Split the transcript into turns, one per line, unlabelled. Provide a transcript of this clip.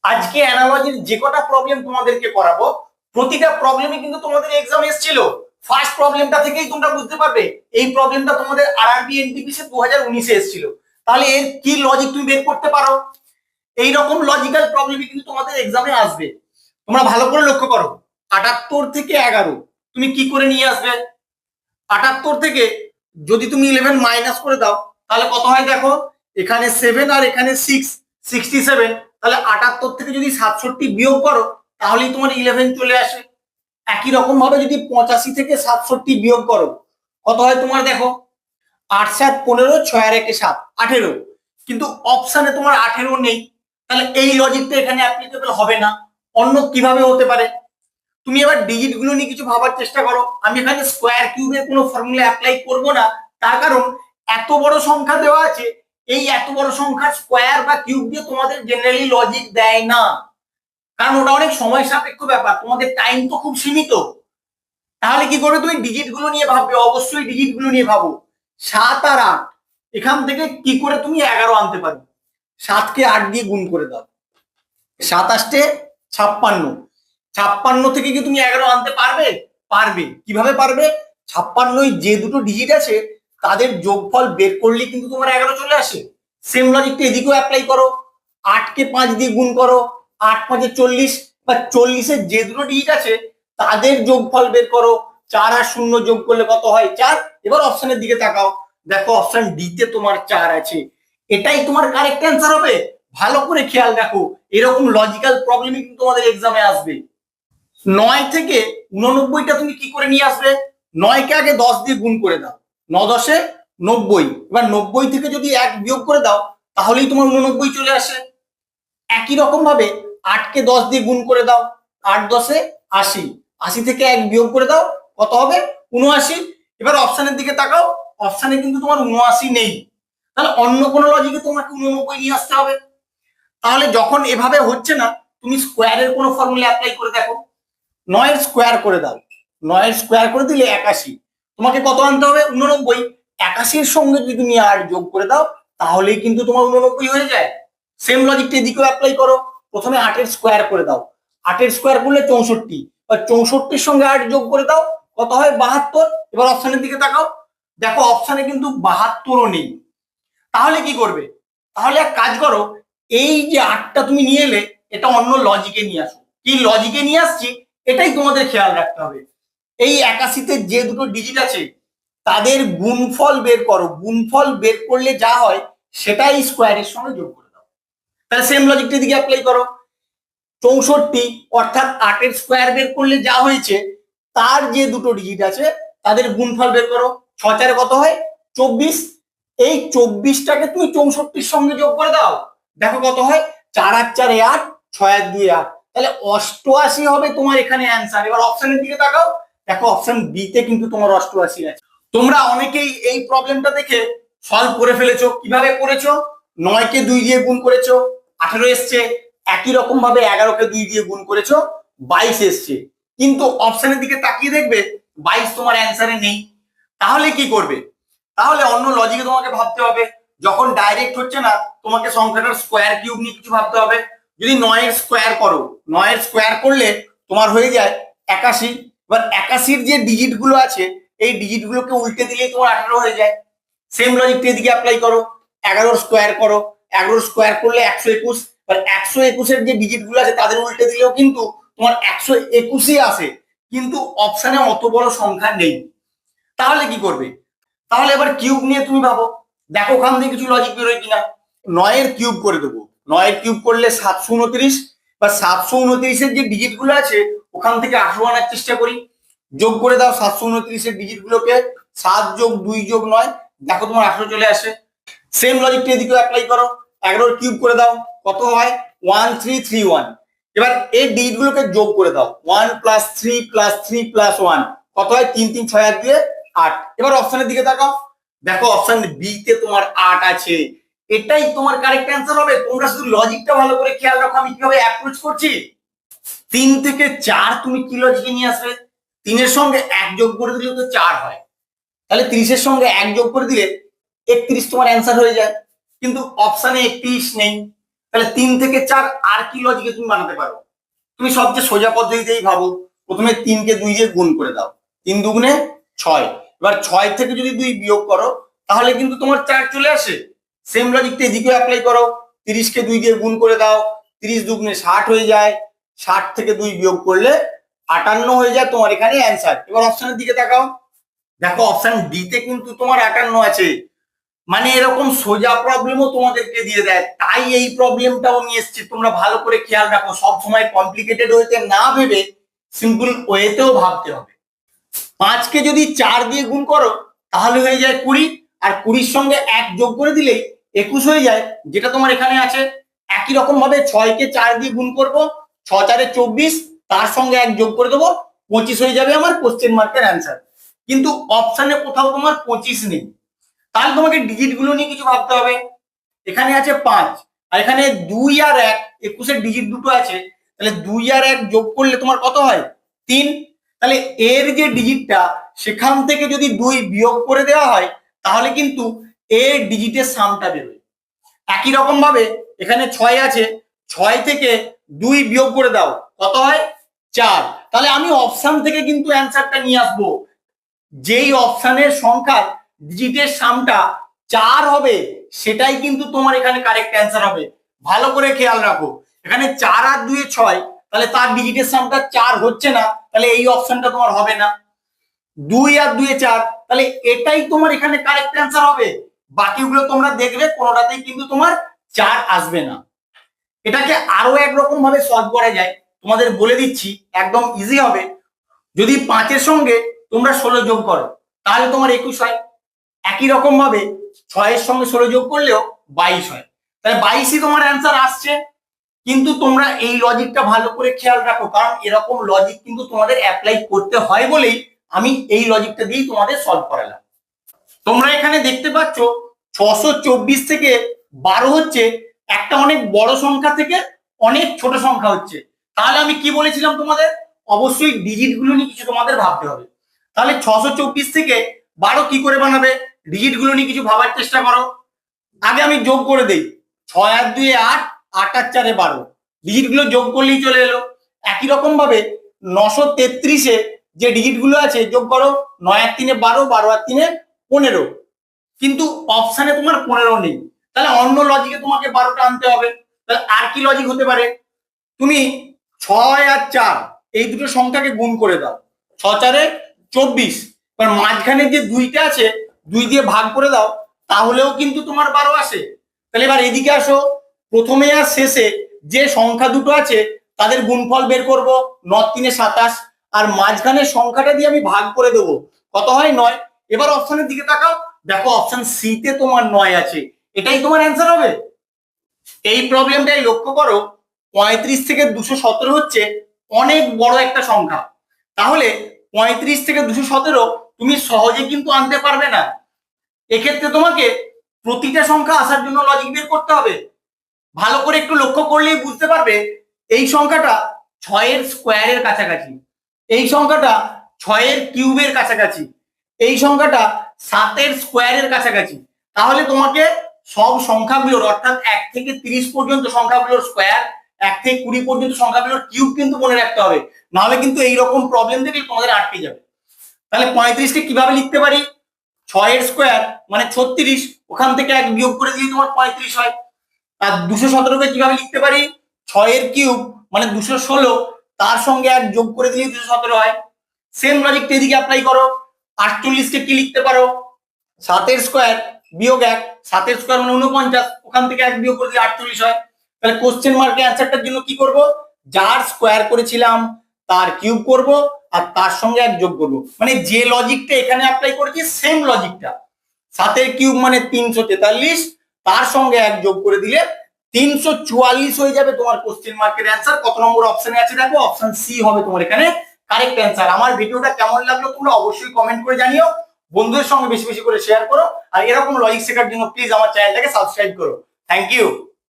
আজকে অ্যানালজির যে কটা প্রবলেম তোমাদেরকে করাবো প্রতিটা প্রবলেমে কিন্তু তোমাদের এক্সাম এসেছিল। ফার্স্ট প্রবলেমটা থেকেই তোমরা বুঝতে পারবে এই প্রবলেমটা তোমাদের আরআরবি এনটিপিসি 2019-এ এসেছিল। তাহলে এর কি লজিক তুমি বের করতে পারো? এইরকম লজিক্যাল প্রবলেমই কিন্তু তোমাদের এক্সামে আসবে। তোমরা ভালো করে লক্ষ্য করো, 78 থেকে 11 তুমি কি করে নিয়ে আসবে? 78 থেকে যদি তুমি 11 মাইনাস করে দাও তাহলে কত হয় দেখো, এখানে 7 আর এখানে 6, 67। তাহলে 78 থেকে যদি 67 বিয়োগ করো তাহলেই তোমার 11 চলে আসে। একই রকম ভাবে যদি 85 থেকে 67 বিয়োগ করো কত হয় তোমার দেখো, 8 7 15, 6 আর 1 7, 18। কিন্তু অপশানে তোমার 18 নেই। তাহলে এই লজিকটা এখানে অ্যাপ্লিকেবল হবে না। অন্য কিভাবে হতে পারে? তুমি এবার ডিজিট গুলো নিয়ে কিছু ভাবার চেষ্টা করো। আমি এখানে স্কোয়ার কিউবের কোনো ফর্মুলা অ্যাপ্লাই করব না, তার কারণ এত বড় সংখ্যা দেওয়া আছে, এই এত বড় সংখ্যার স্কোয়ার বা কিউব দিয়ে তোমাদের জেনারেলি লজিক দেয় না, কারণ ওটা অনেক সময় সাপেক্ষ ব্যাপার, তোমাদের টাইম তো খুব সীমিত। তাহলে কি করবে, তুমি ডিজিট গুলো নিয়ে ভাববে, অবশ্যই ডিজিট গুলো নিয়ে ভাবো। 7 আর 8, এখান থেকে কি করে তুমি 11 আনতে পারো? 7কে 8 দিয়ে গুণ করে দাও, 7 8 56। 56 থেকে কি তুমি 11 আনতে পারবে? পারবে। কিভাবে পারবে? 56 যে দুটো ডিজিট আছে তাদের যোগফল বের করলে কিন্তু তোমার 11 চলে আসে। সেম লজিকটা এদিকেও অ্যাপ্লাই করো। 8কে 5 দিয়ে গুণ করো, 8 5 40, বা 40-এর যে দুটো ডিজিট আছে তাদের যোগফল বের করো। 4 আর 0 যোগ করলে কত হয়? 4। এবার অপশনের দিকে তাকাও, দেখো অপশন ডি তে তোমার 4 আছে। এটাই তোমার কারেক্ট অ্যান্সার হবে। ভালো করে খেয়াল রাখো, এরকম লজিক্যাল প্রবলেমই কিন্তু তোমাদের এক্সামে আসবে। 9 থেকে 89টা তুমি কি করে নিয়ে আসবে? 9কে আগে 10 দিয়ে গুণ করে দাও, 9 10 90। এবার 90 থেকে যদি 1 বিয়োগ করে দাও তাহলেই তোমার 89 চলে আসে। একই রকম ভাবে 8কে 10 দিয়ে গুণ করে দাও, 8 10 80। 80 থেকে 1 বিয়োগ করে দাও, কত হবে? 79। এবার অপশনের দিকে তাকাও, অপশনে কিন্তু তোমার 79 নেই। তাহলে অন্য কোনো লজিকে তোমাকে 89 নিয়ে আসতে হবে। তাহলে যখন এভাবে হচ্ছে না, তুমি স্কোয়ারের কোনো ফর্মুলা অ্যাপ্লাই করে দেখো। 9 স্কোয়ার করে দাও, 9 স্কোয়ার করে দিলে 81। তোমাকে কত আনতে হবে? 89। 81-র সঙ্গে যদি তুমি 8 যোগ করে দাও তাহলেই কিন্তু তোমার 89 হয়ে যায়। সেম লজিকটা এদিকেও অ্যাপ্লাই করো। প্রথমে 8-এর স্কোয়ার করে দাও, 8-এর স্কোয়ার করলে 64, বা 64-র সঙ্গে 8 যোগ করে দাও, কত হয়? 72। এবার অপশনের দিকে তাকাও, দেখো অপশনে কিন্তু 72ও নেই। তাহলে কি করবে? তাহলে এক কাজ করো, এই যে 8টা তুমি নিয়ে এলে এটা অন্য লজিকে নিয়ে আসো। কি লজিকে নিয়ে আসছি এটাই তোমাদের খেয়াল রাখতে হবে। এই 81-তে যে দুটো ডিজিট আছে তাদের গুণফল বের করো, গুণফল বের করলে যা হয় সেটাই স্কোয়ারের সঙ্গে যোগ করে দাও। তাহলে সেম লজিকটা দিকে অ্যাপ্লাই করো। 64 অর্থাৎ 8-এর স্কোয়ার বের করলে যা হয়েছে তার যে দুটো ডিজিট আছে তাদের গুণফল বের করো। 6 4 কত হয়? 24। এই 24টাকে তুমি 64-র সঙ্গে যোগ করে দাও, দেখো কত হয়? 4 8 4 8, 6 1 2 8। তাহলে 88 হবে তোমার এখানে অ্যান্সার। এবার অপশনের দিকে তাকাও, দেখো অপশন বি তে কিন্তু তোমার 88 আছে। তোমরা অনেকেই এই প্রবলেমটা দেখে সলভ করে ফেলেছো। কিভাবে করেছো? 9কে 2 দিয়ে গুণ করেছো, 18 এসছে। একই রকম ভাবে 11কে 2 দিয়ে গুণ করেছো, 22 এসছে। কিন্তু অপশনের দিকে তাকিয়ে দেখবে 22 তোমার অ্যান্সারে নেই। তাহলে কি করবে? তাহলে অন্য লজিকে তোমাকে ভাবতে হবে। যখন ডাইরেক্ট হচ্ছে না, তোমাকে সংখ্যাটার স্কোয়ার কিউব নিয়ে কিছু ভাবতে হবে। যদি 9-এর স্কোয়ার করো, 9-এর স্কোয়ার করলে তোমার হয়ে যায় 81। এবার 81-র যে ডিজিট গুলো আছে এই ডিজিট গুলোকে উল্টে দিলেই তোমার 18 হয়ে যায়। সেম লজিকটা এদিকে অ্যাপ্লাই করো। 11-র স্কোয়ার করো, 11-র স্কোয়ার করলে 121। এবার 121-এর যে ডিজিট গুলো আছে তাদের উল্টে দিলেও কিন্তু তোমার 121ই আসে। কিন্তু অপশনে অত বড় সংখ্যা নেই। তাহলে কি করবে? তাহলে এবার কিউব নিয়ে তুমি ভাবো, দেখো ওখান থেকে কিছু লজিক বেরোয় কিনা। 9-এর কিউব করে দেবো, 9-এর কিউব করলে 729। বা 729-এর যে ডিজিট গুলো আছে ওখান থেকে 18 আনার চেষ্টা করি। যোগ করে দাও 729-এর ডিজিট গুলোকে, 7 যোগ 2 যোগ 9, দেখো তোমার 18 চলে আসে। সেম লজিকটা এদিকে অ্যাপ্লাই করো। 11-এর কিউব করে দাও, কত হয়? 1331। এবার এই ডিজিট গুলোকে যোগ করে দাও, 1 + 3 + 3 + 1, কত হয়? 3 3 6 1 2 8। এবার অপশনের দিকে তাকাও, দেখো অপশন বি তে তোমার 8 আছে। এটাই তোমার কারেক্ট অ্যান্সার হবে। তোমরা শুধু লজিকটা ভালো করে খেয়াল রাখো আমি কিভাবে অ্যাপ্রোচ করছি। 3 থেকে 4 তুমি কি লজিকে নিয়ে আসবে? 3-এর সঙ্গে 1 যোগ করে দিলে তো 4 হয়। তাহলে 30-এর সঙ্গে 1 যোগ করে দিলে 31 তোমার অ্যান্সার হয়ে যায়। কিন্তু অপশনে 31 নেই। তাহলে 3 থেকে 4 আর কি লজিকে তুমি বানাতে পারো? তুমি সবচেয়ে সোজা পদ্ধতিতেই ভাবো, প্রথমে 3 কে 2 দিয়ে গুণ করে দাও, 3 দুগুণে 6। এবার 6 থেকে যদি 2 বিয়োগ করো তাহলে কিন্তু তোমার 4 চলে আসে। সেম লজিকটা এদিকেও অ্যাপ্লাই করো, 30 কে 2 দিয়ে গুণ করে দাও, 30 দুগুণে 60 হয়ে যায়, 60 থেকে 2 বিয়োগ করলে 58 হয়ে যায় তোমার এখানে অ্যান্সার। এবার অপশনের দিকে তাকাও, দেখো অপশন ডি তে কিন্তু তোমার 58 আছে। মানে এরকম সোজা প্রবলেমও তোমাদেরকে দিয়ে দেয়, তাই এই প্রবলেমটাও নিয়ে এসেছি। তোমরা ভালো করে খেয়াল রাখো, সব সময় কমপ্লিকেটেড ওয়েতে না ভেবে সিম্পল ওয়েতেও ভাবতে হবে। 5 কে যদি 4 দিয়ে গুণ করো তাহলে হয়ে যায় 20, আর 20 সঙ্গে 1 যোগ করে দিলেই 21 হয়ে যায়, যেটা তোমার এখানে আছে। একই রকম ভাবে 6 কে 4 দিয়ে গুণ করব, 6 4 24, তার সঙ্গে 1 যোগ করে দেবো, 25 হয়ে যাবে আমার কোশ্চেন মার্কের অ্যান্সার। কিন্তু অপশনে কোথাও তোমার 25 নেই, তাহলে তোমাকে ডিজিট গুলো নিয়ে কিছু ভাবতে হবে। এখানে আছে 5, আর এখানে 2 আর 1, 21 এর ডিজিট দুটো আছে, তাহলে 2 আর 1 যোগ করলে তোমার কত হয়? 3। তাহলে এর যে ডিজিটটা সেখান থেকে যদি 2 বিয়োগ করে দেওয়া হয় তাহলে কিন্তু এর ডিজিটের সামটা বেরোয়। একই রকম ভাবে এখানে 6 আছে, 6 থেকে 2 বিয়োগ করে দাও, কত হয়? 4। তাহলে আমি অপশন থেকে কিন্তু অ্যান্সারটা নিয়ে আসবো, যেই অপশনের সংখ্যার ডিজিটের সামটা 4 হবে সেটাই কিন্তু তোমার এখানে কারেক্ট অ্যান্সার হবে। ভালো করে খেয়াল রাখো, এখানে 4 আর 2 6, তাহলে তার ডিজিটের সামটা 4 হচ্ছে না, তাহলে এই অপশনটা তোমার হবে না। 2 আর 2 4, তাহলে এটাই তোমার এখানে কারেক্ট অ্যান্সার হবে। বাকিগুলো তোমরা দেখবে কোনোটাতেই কিন্তু তোমার 4 আসবে না। এটাকে আরো একরকম ভাবে সলভ করা যায়, তোমাদের বলে দিচ্ছি, একদম ইজি হবে। যদি 5 এর সঙ্গে তোমরা 16 যোগ করো তাহলে তোমার 21 হয়। একই রকম ভাবে 6 এর সঙ্গে 16 যোগ করলেও 22 হয়, তাহলে 22ই তোমার অ্যান্সার আসছে। কিন্তু তোমরা এই লজিকটা ভালো করে খেয়াল রাখো, কারণ এরকম লজিক কিন্তু তোমাদের অ্যাপ্লাই করতে হয় বলেই আমি এই লজিকটা দিয়েই তোমাদের সলভ করালাম। তোমরা এখানে দেখতে পাচ্ছ 624 থেকে 12 হচ্ছে একটা অনেক বড় সংখ্যা থেকে অনেক ছোট সংখ্যা হচ্ছে। তাহলে আমি কি বলেছিলাম তোমাদের? অবশ্যই ডিজিট গুলো নিয়ে কিছু তোমাদের ভাবতে হবে। তাহলে 624 থেকে 12 কি করে বানাবে? ডিজিট গুলো নিয়ে কিছু ভাবার চেষ্টা করো। আগে আমি যোগ করে দেই, 6 আর 2 8, 8 আর 4 12, ডিজিট গুলো যোগ করলেই চলে এলো। একই রকম ভাবে 933 যে ডিজিট গুলো আছে যোগ করো, 9 আর 3 12, 12 আর 3 15, কিন্তু অপশনে তোমার 15 নেই, তাহলে অন্য লজিকে তোমাকে 12টা আনতে হবে। তাহলে আর কি লজিক হতে পারে? তুমি 6 আর 4 এই দুটো সংখ্যাকে গুণ করে দাও, 6 4 24, এবার মাঝখানে যে 2টা আছে 2 দিয়ে ভাগ করে দাও, তাহলেও কিন্তু তোমার 12 আসে। তাহলে এবার এদিকে আসো, প্রথমে আর শেষে যে সংখ্যা দুটো আছে তাদের গুণফল বের করব, 9 3 27, আর মাঝখানের সংখ্যাটা দিয়ে আমি ভাগ করে দেবো, কত হয়? 9। এবার অপশনের দিকে তাকাও, দেখো অপশন সি তে তোমার 9 আছে, এটাই তোমার অ্যান্সার হবে। এই প্রবলেমটাই লক্ষ্য করো, 35 থেকে 217 হচ্ছে অনেক বড় একটা সংখ্যা, তাহলে 35 থেকে 217 তুমি সহজে কিন্তু আনতে পারবে না। এক্ষেত্রে তোমাকে প্রতিটা সংখ্যা আসার জন্য লজিক বের করতে হবে। ভালো করে একটু লক্ষ্য করলেই বুঝতে পারবে, এই সংখ্যাটা 6 এর স্কোয়ারের কাছাকাছি, এই সংখ্যাটা 6 এর কিউবের কাছাকাছি, এই সংখ্যাটা 7 এর স্কোয়ারের কাছাকাছি। তাহলে তোমাকে সব সংখ্যাগুলোর, অর্থাৎ 1 থেকে 30 পর্যন্ত সংখ্যাগুলোর স্কোয়ার, 1 থেকে 20 পর্যন্ত সংখ্যাগুলোর কিউব কিন্তু মনে রাখতে হবে, নাহলে কিন্তু এইরকম প্রবলেম দেখলে তোমাদের আটকে যাবে। তাহলে 35কে কিভাবে লিখতে পারি? 6 এর স্কোয়ার মানে 36, ওখান থেকে 1 বিয়োগ করে দিয়ে তোমার 35 হয়। আর 217কে কিভাবে লিখতে পারি? 6 এর কিউব মানে 216, তার সঙ্গে 1 যোগ করে দিলে 217 হয়। সেম লজিকটা এদিকে অ্যাপ্লাই করো। 48কে কি লিখতে পারো? 7 এর স্কোয়ার বিয়োগ 1, 7 এর স্কোয়ার মানে 49, ওখান থেকে 1 বিয়োগ করে দিলে 48 হয়। তাহলে কোশ্চেন মার্কের অ্যান্সারটার জন্য কি করব? যার স্কোয়ার করেছিলাম তার কিউব করব, আর তার সঙ্গে 1 যোগ করব, মানে যে লজিকটা এখানে অ্যাপ্লাই করেছি সেম লজিকটা। 7 এর কিউব মানে 343, তার সঙ্গে 1 যোগ করে দিলে 344 হয়ে যাবে তোমার কোশ্চেন মার্কের অ্যান্সার। কত নম্বর অপশনে আছে দেখো, অপশন সি হবে তোমার এখানে কারেক্ট অ্যান্সার। আমার ভিডিওটা কেমন লাগলো তোমরা অবশ্যই কমেন্ট করে জানিও, বন্ধুদের সঙ্গে বেশি বেশি করে শেয়ার করো, আর এরকম লজিক শেখার জন্য প্লিজ আমার চ্যানেলটাকে সাবস্ক্রাইব করো। Thank you.